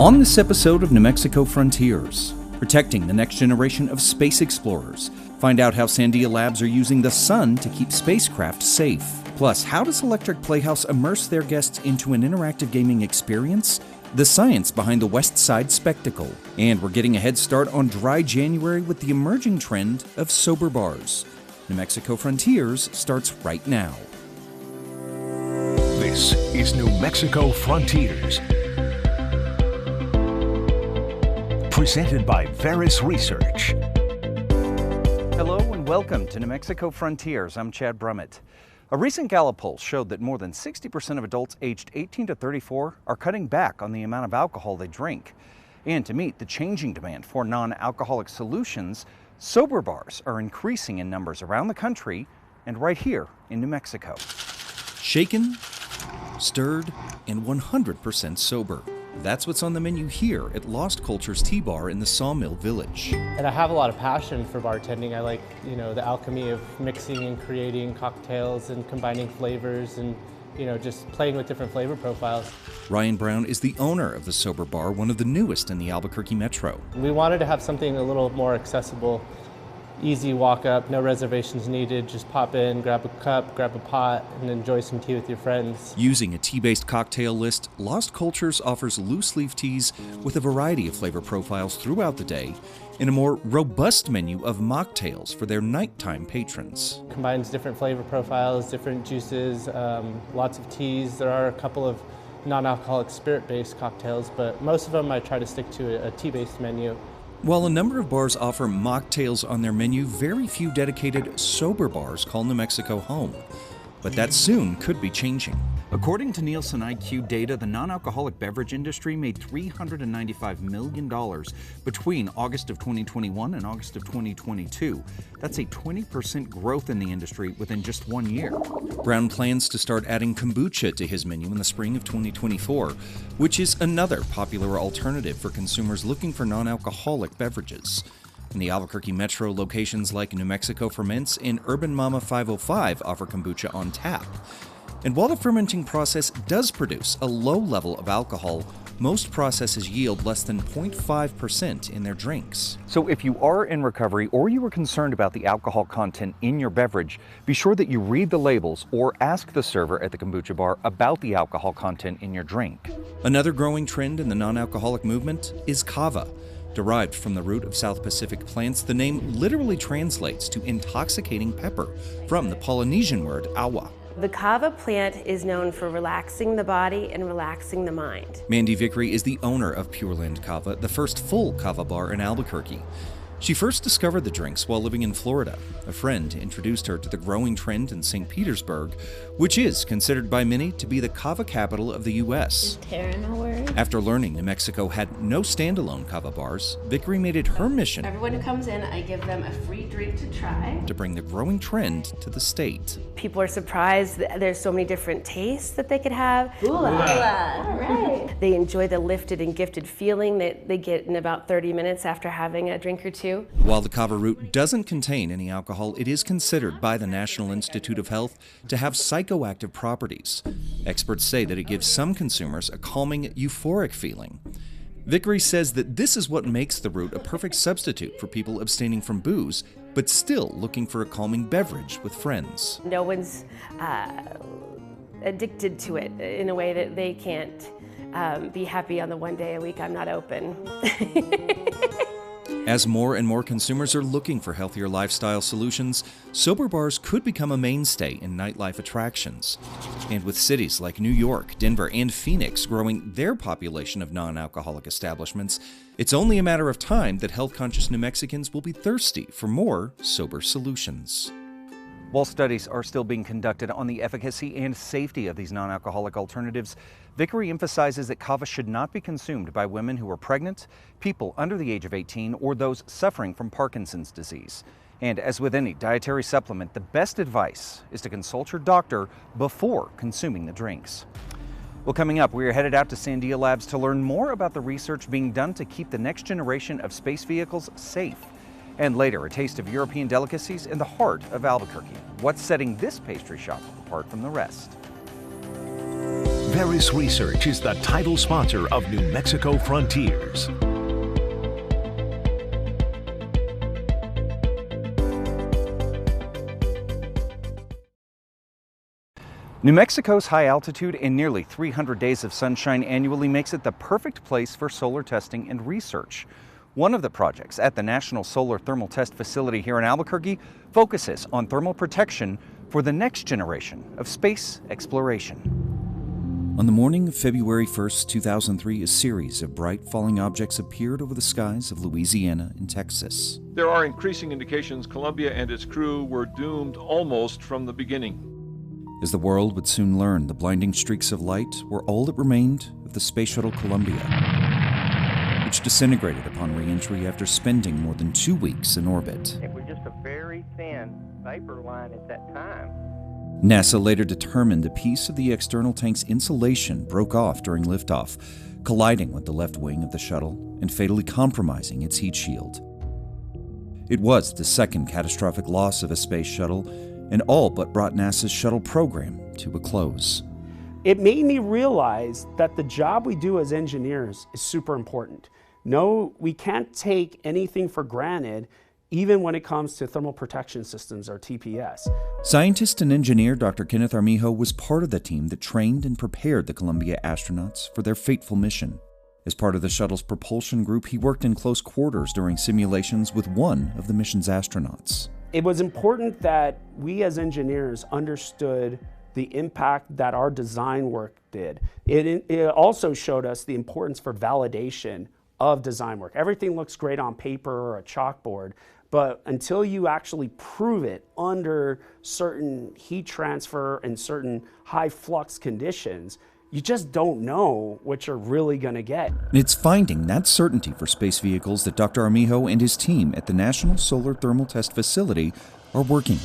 On this episode of New Mexico Frontiers, protecting the next generation of space explorers. Find out how Sandia Labs are using the sun to keep spacecraft safe. Plus, how does Electric Playhouse immerse their guests into an interactive gaming experience? The science behind the West Side Spectacle. And we're getting a head start on dry January with the emerging trend of sober bars. New Mexico Frontiers starts right now. This is New Mexico Frontiers. Presented by Veris Research. Hello and welcome to New Mexico Frontiers. I'm Chad Brummett. A recent Gallup poll showed that more than 60% of adults aged 18 to 34 are cutting back on the amount of alcohol they drink. And to meet the changing demand for non-alcoholic solutions, sober bars are increasing in numbers around the country and right here in New Mexico. Shaken, stirred, and 100% sober. That's what's on the menu here at Lost Culture's Tea Bar in the Sawmill Village. And I have a lot of passion for bartending. I like, the alchemy of mixing and creating cocktails and combining flavors and, just playing with different flavor profiles. Ryan Brown is the owner of the Sober Bar, one of the newest in the Albuquerque Metro. We wanted to have something a little more accessible, easy walk up, no reservations needed, just pop in, grab a cup, grab a pot, and enjoy some tea with your friends. Using a tea-based cocktail list, Lost Cultures offers loose-leaf teas with a variety of flavor profiles throughout the day and a more robust menu of mocktails for their nighttime patrons. Combines different flavor profiles, different juices, lots of teas. There are a couple of non-alcoholic spirit-based cocktails, but most of them I try to stick to a tea-based menu. While a number of bars offer mocktails on their menu, very few dedicated sober bars call New Mexico home. But that soon could be changing. According to Nielsen IQ data, the non-alcoholic beverage industry made $395 million between August of 2021 and August of 2022. That's a 20% growth in the industry within just 1 year. Brown plans to start adding kombucha to his menu in the spring of 2024, which is another popular alternative for consumers looking for non-alcoholic beverages. In the Albuquerque Metro, locations like New Mexico Ferments and Urban Mama 505 offer kombucha on tap. And while the fermenting process does produce a low level of alcohol, most processes yield less than 0.5% in their drinks. So if you are in recovery or you are concerned about the alcohol content in your beverage, be sure that you read the labels or ask the server at the kombucha bar about the alcohol content in your drink. Another growing trend in the non-alcoholic movement is kava. Derived from the root of South Pacific plants, the name literally translates to intoxicating pepper from the Polynesian word awa. The kava plant is known for relaxing the body and relaxing the mind. Mandy Vickery is the owner of Pure Land Kava, the first full kava bar in Albuquerque. She first discovered the drinks while living in Florida. A friend introduced her to the growing trend in St. Petersburg, which is considered by many to be the kava capital of the U.S. Is Terran a word? After learning New Mexico had no standalone kava bars, Vickery made it her mission Everyone who comes in, I give them a free drink to try. to bring the growing trend to the state. People are surprised that there's so many different tastes that they could have. Ooh, all right. They enjoy the lifted and gifted feeling that they get in about 30 minutes after having a drink or two. While the kava root doesn't contain any alcohol, it is considered by the National Institute of Health to have psychoactive properties. Experts say that it gives some consumers a calming, euphoric feeling. Vickery says that this is what makes the root a perfect substitute for people abstaining from booze, but still looking for a calming beverage with friends. No one's addicted to it in a way that they can't be happy on the one day a week I'm not open. As more and more consumers are looking for healthier lifestyle solutions, sober bars could become a mainstay in nightlife attractions. And with cities like New York, Denver, and Phoenix growing their population of non-alcoholic establishments, it's only a matter of time that health-conscious New Mexicans will be thirsty for more sober solutions. While studies are still being conducted on the efficacy and safety of these non-alcoholic alternatives, Vickery emphasizes that kava should not be consumed by women who are pregnant, people under the age of 18, or those suffering from Parkinson's disease. And as with any dietary supplement, the best advice is to consult your doctor before consuming the drinks. Well, coming up, we are headed out to Sandia Labs to learn more about the research being done to keep the next generation of space vehicles safe. And later, a taste of European delicacies in the heart of Albuquerque. What's setting this pastry shop apart from the rest? Veris Research is the title sponsor of New Mexico Frontiers. New Mexico's high altitude and nearly 300 days of sunshine annually makes it the perfect place for solar testing and research. One of the projects at the National Solar Thermal Test Facility here in Albuquerque focuses on thermal protection for the next generation of space exploration. On the morning of February 1st, 2003, a series of bright falling objects appeared over the skies of Louisiana and Texas. There are increasing indications Columbia and its crew were doomed almost from the beginning. As the world would soon learn, the blinding streaks of light were all that remained of the Space Shuttle Columbia, which disintegrated upon re-entry after spending more than 2 weeks in orbit. It was just a very thin vapor line at that time. NASA later determined a piece of the external tank's insulation broke off during liftoff, colliding with the left wing of the shuttle and fatally compromising its heat shield. It was the second catastrophic loss of a space shuttle, and all but brought NASA's shuttle program to a close. It made me realize that the job we do as engineers is super important. No, we can't take anything for granted, even when it comes to thermal protection systems, or TPS. Scientist and engineer Dr. Kenneth Armijo was part of the team that trained and prepared the Columbia astronauts for their fateful mission. As part of the shuttle's propulsion group, he worked in close quarters during simulations with one of the mission's astronauts. It was important that we as engineers understood the impact that our design work did. It also showed us the importance for validation of design work. Everything looks great on paper or a chalkboard, but until you actually prove it under certain heat transfer and certain high flux conditions, you just don't know what you're really going to get. It's finding that certainty for space vehicles that Dr. Armijo and his team at the National Solar Thermal Test Facility are working on.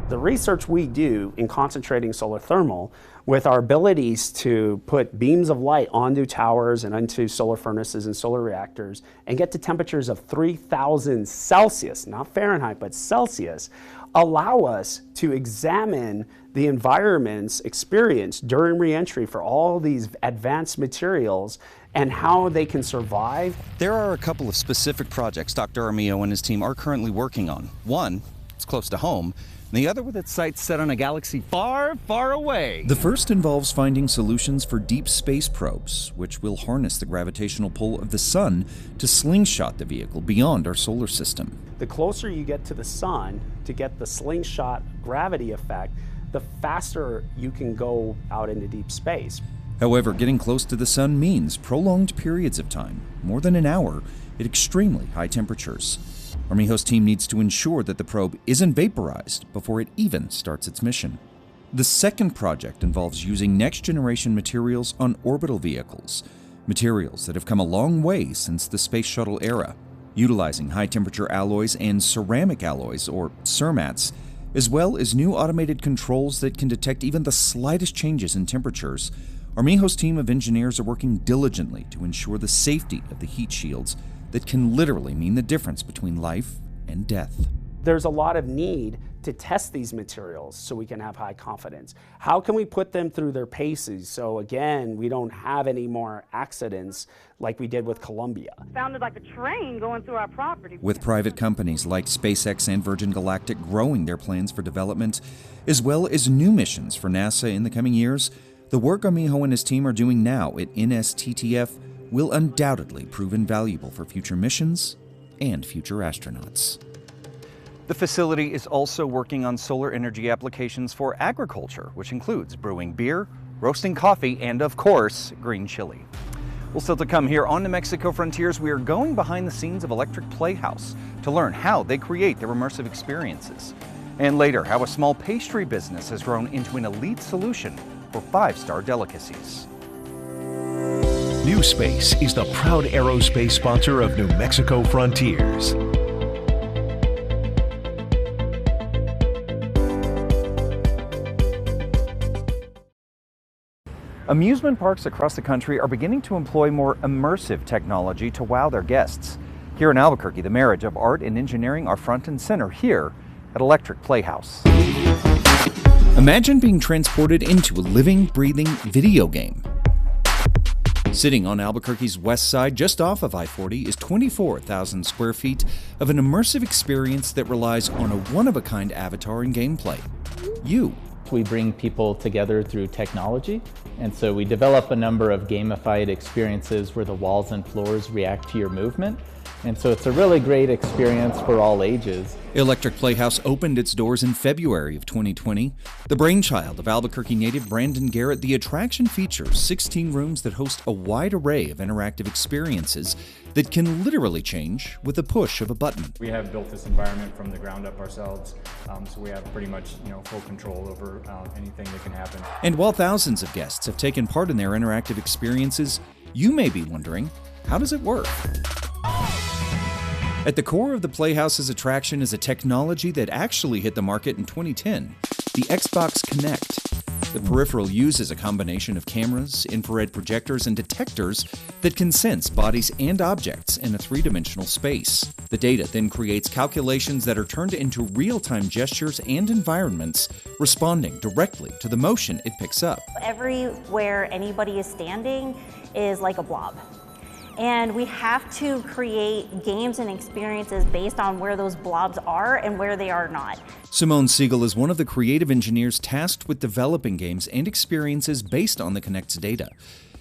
The research we do in concentrating solar thermal, with our abilities to put beams of light onto towers and onto solar furnaces and solar reactors and get to temperatures of 3,000 Celsius, not Fahrenheit, but Celsius, allow us to examine the environment's experience during re-entry for all these advanced materials and how they can survive. There are a couple of specific projects Dr. Armijo and his team are currently working on. One is close to home, and the other with its sights set on a galaxy far, far away. The first involves finding solutions for deep space probes, which will harness the gravitational pull of the sun to slingshot the vehicle beyond our solar system. The closer you get to the sun to get the slingshot gravity effect, the faster you can go out into deep space. However, getting close to the sun means prolonged periods of time, more than an hour, at extremely high temperatures. Armijo's team needs to ensure that the probe isn't vaporized before it even starts its mission. The second project involves using next-generation materials on orbital vehicles, materials that have come a long way since the space shuttle era. Utilizing high-temperature alloys and ceramic alloys, or cermats, as well as new automated controls that can detect even the slightest changes in temperatures, Armijo's team of engineers are working diligently to ensure the safety of the heat shields that can literally mean the difference between life and death. There's a lot of need to test these materials so we can have high confidence. How can we put them through their paces so, again, we don't have any more accidents like we did with Columbia? Sounded like a train going through our property. With private companies like SpaceX and Virgin Galactic growing their plans for development, as well as new missions for NASA in the coming years, the work Armijo and his team are doing now at NSTTF will undoubtedly prove invaluable for future missions and future astronauts. The facility is also working on solar energy applications for agriculture, which includes brewing beer, roasting coffee, and of course, green chili. Well, still to come here on New Mexico Frontiers, we are going behind the scenes of Electric Playhouse to learn how they create their immersive experiences. And later, how a small pastry business has grown into an elite solution for five-star delicacies. New Space is the proud aerospace sponsor of New Mexico Frontiers. Amusement parks across the country are beginning to employ more immersive technology to wow their guests. Here in Albuquerque, the marriage of art and engineering are front and center here at Electric Playhouse. Imagine being transported into a living, breathing video game. Sitting on Albuquerque's west side, just off of I-40, is 24,000 square feet of an immersive experience that relies on a one-of-a-kind avatar and gameplay. You. We bring people together through technology, and so we develop a number of gamified experiences where the walls and floors react to your movement. And so it's a really great experience for all ages. Electric Playhouse opened its doors in February of 2020. The brainchild of Albuquerque native Brandon Garrett, the attraction features 16 rooms that host a wide array of interactive experiences that can literally change with the push of a button. We have built this environment from the ground up ourselves, so we have pretty much full control over anything that can happen. And while thousands of guests have taken part in their interactive experiences, you may be wondering, how does it work? At the core of the Playhouse's attraction is a technology that actually hit the market in 2010, the Xbox Kinect. The peripheral uses a combination of cameras, infrared projectors, and detectors that can sense bodies and objects in a three-dimensional space. The data then creates calculations that are turned into real-time gestures and environments, responding directly to the motion it picks up. Everywhere anybody is standing is like a blob. And we have to create games and experiences based on where those blobs are and where they are not. Simone Siegel is one of the creative engineers tasked with developing games and experiences based on the Kinect's data.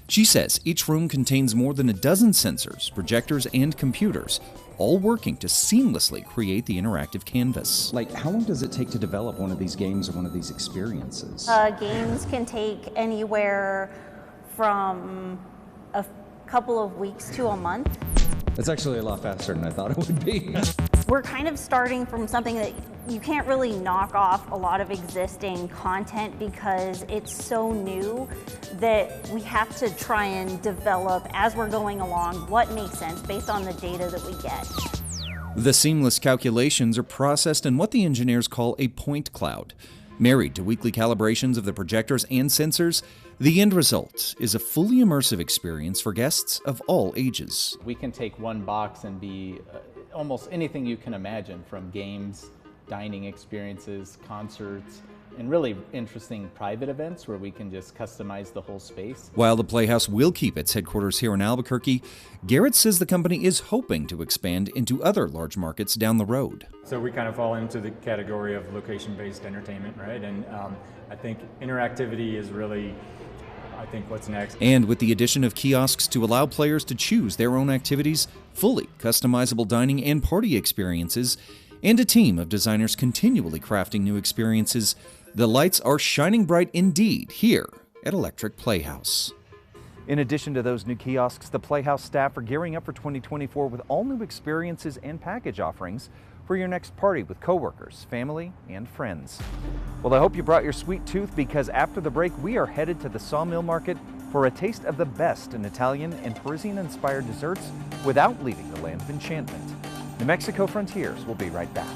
She says each room contains more than a dozen sensors, projectors, and computers, all working to seamlessly create the interactive canvas. Like, how long does it take to develop one of these games or one of these experiences? Games can take anywhere from a couple of weeks to a month. That's actually a lot faster than I thought it would be. We're kind of starting from something that you can't really knock off a lot of existing content because it's so new that we have to try and develop as we're going along what makes sense based on the data that we get. The seamless calculations are processed in what the engineers call a point cloud. Married to weekly calibrations of the projectors and sensors, the end result is a fully immersive experience for guests of all ages. We can take one box and be almost anything you can imagine, from games, dining experiences, concerts, and really interesting private events where we can just customize the whole space. While the Playhouse will keep its headquarters here in Albuquerque, Garrett says the company is hoping to expand into other large markets down the road. So we kind of fall into the category of location-based entertainment, right? And I think interactivity is really, I think, what's next. And with the addition of kiosks to allow players to choose their own activities, fully customizable dining and party experiences, and a team of designers continually crafting new experiences, the lights are shining bright indeed here at Electric Playhouse. In addition to those new kiosks, the Playhouse staff are gearing up for 2024 with all new experiences and package offerings for your next party with coworkers, family, and friends. Well, I hope you brought your sweet tooth, because after the break, we are headed to the Sawmill Market for a taste of the best in Italian and Parisian-inspired desserts without leaving the land of enchantment. New Mexico Frontiers will be right back.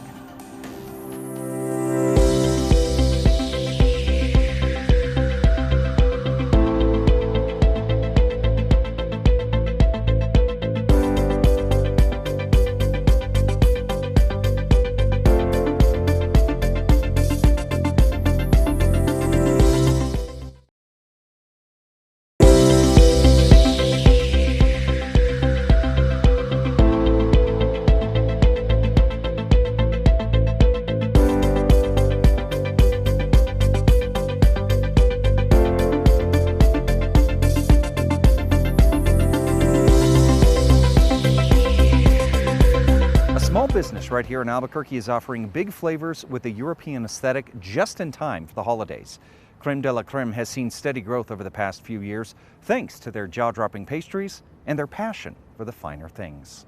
Business right here in Albuquerque is offering big flavors with a European aesthetic just in time for the holidays. Creme de la Creme has seen steady growth over the past few years thanks to their jaw-dropping pastries and their passion for the finer things.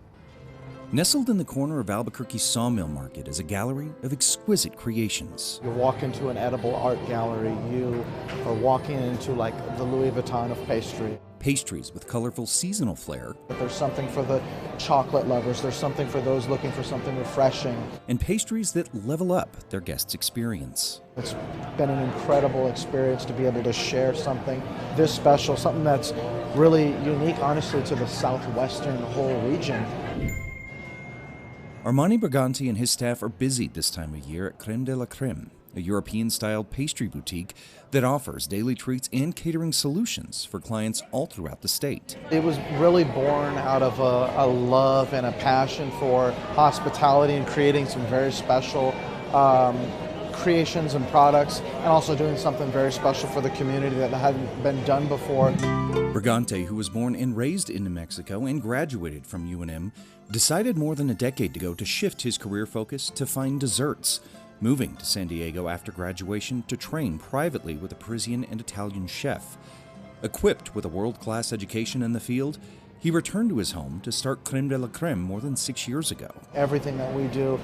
Nestled in the corner of Albuquerque's Sawmill Market is a gallery of exquisite creations. You walk into an edible art gallery, you are walking into like the Louis Vuitton of pastry. Pastries with colorful seasonal flair. There's something for the chocolate lovers, there's something for those looking for something refreshing. And pastries that level up their guests' experience. It's been an incredible experience to be able to share something this special, something that's really unique, honestly, to the southwestern whole region. Armani Briganti and his staff are busy this time of year at Creme de la Creme. a European-style pastry boutique that offers daily treats and catering solutions for clients all throughout the state. It was really born out of a love and a passion for hospitality and creating some very special creations and products, and also doing something very special for the community that hadn't been done before. Brigante, who was born and raised in New Mexico and graduated from UNM, decided more than a decade ago to shift his career focus to fine desserts, moving to San Diego after graduation to train privately with a Parisian and Italian chef. Equipped with a world-class education in the field, he returned to his home to start Crème de la Crème more than 6 years ago. Everything that we do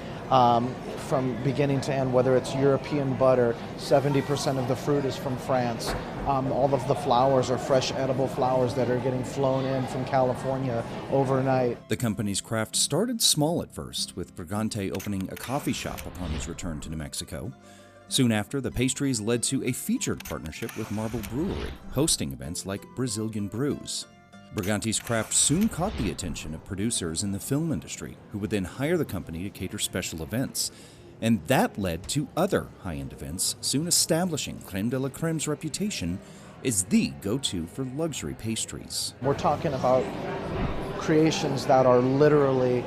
from beginning to end, whether it's European butter, 70% of the fruit is from France. All of the flowers are fresh edible flowers that are getting flown in from California overnight. The company's craft started small at first, with Brigante opening a coffee shop upon his return to New Mexico. Soon after, the pastries led to a featured partnership with Marble Brewery, hosting events like Brazilian Brews. Brigante's craft soon caught the attention of producers in the film industry, who would then hire the company to cater special events. And that led to other high-end events, soon establishing Crème de la Crème's reputation as the go-to for luxury pastries. We're talking about creations that are literally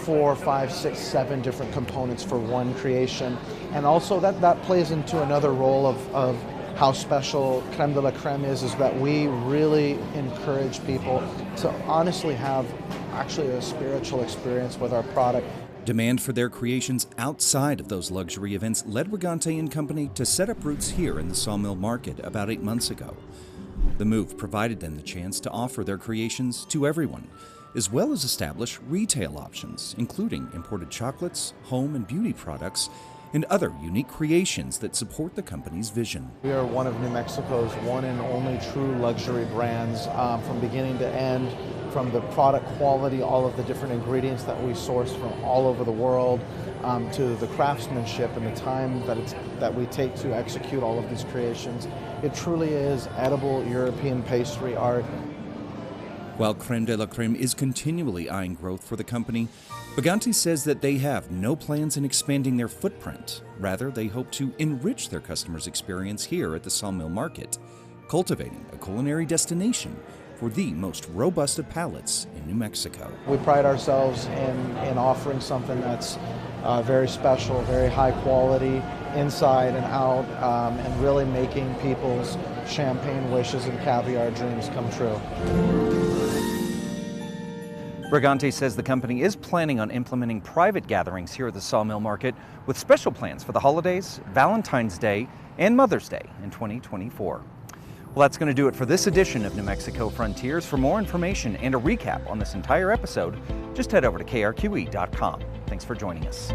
4, 5, 6, 7 different components for one creation. And also that plays into another role of how special Crème de la Crème is that we really encourage people to honestly have actually a spiritual experience with our product. Demand for their creations outside of those luxury events led Brigante and Company to set up roots here in the Sawmill Market about 8 months ago. The move provided them the chance to offer their creations to everyone, as well as establish retail options, including imported chocolates, home and beauty products, and other unique creations that support the company's vision. We are one of New Mexico's one and only true luxury brands, from beginning to end, from the product quality, all of the different ingredients that we source from all over the world, to the craftsmanship and the time that we take to execute all of these creations. It truly is edible European pastry art. While Crème de la Crème is continually eyeing growth for the company, Brigante says that they have no plans in expanding their footprint. Rather, they hope to enrich their customers' experience here at the Sawmill Market, cultivating a culinary destination for the most robust of palates in New Mexico. We pride ourselves in offering something that's very special, very high quality, inside and out, and really making people's champagne wishes and caviar dreams come true. Brigante says the company is planning on implementing private gatherings here at the Sawmill Market with special plans for the holidays, Valentine's Day, and Mother's Day in 2024. Well, that's going to do it for this edition of New Mexico Frontiers. For more information and a recap on this entire episode, just head over to KRQE.com. Thanks for joining us.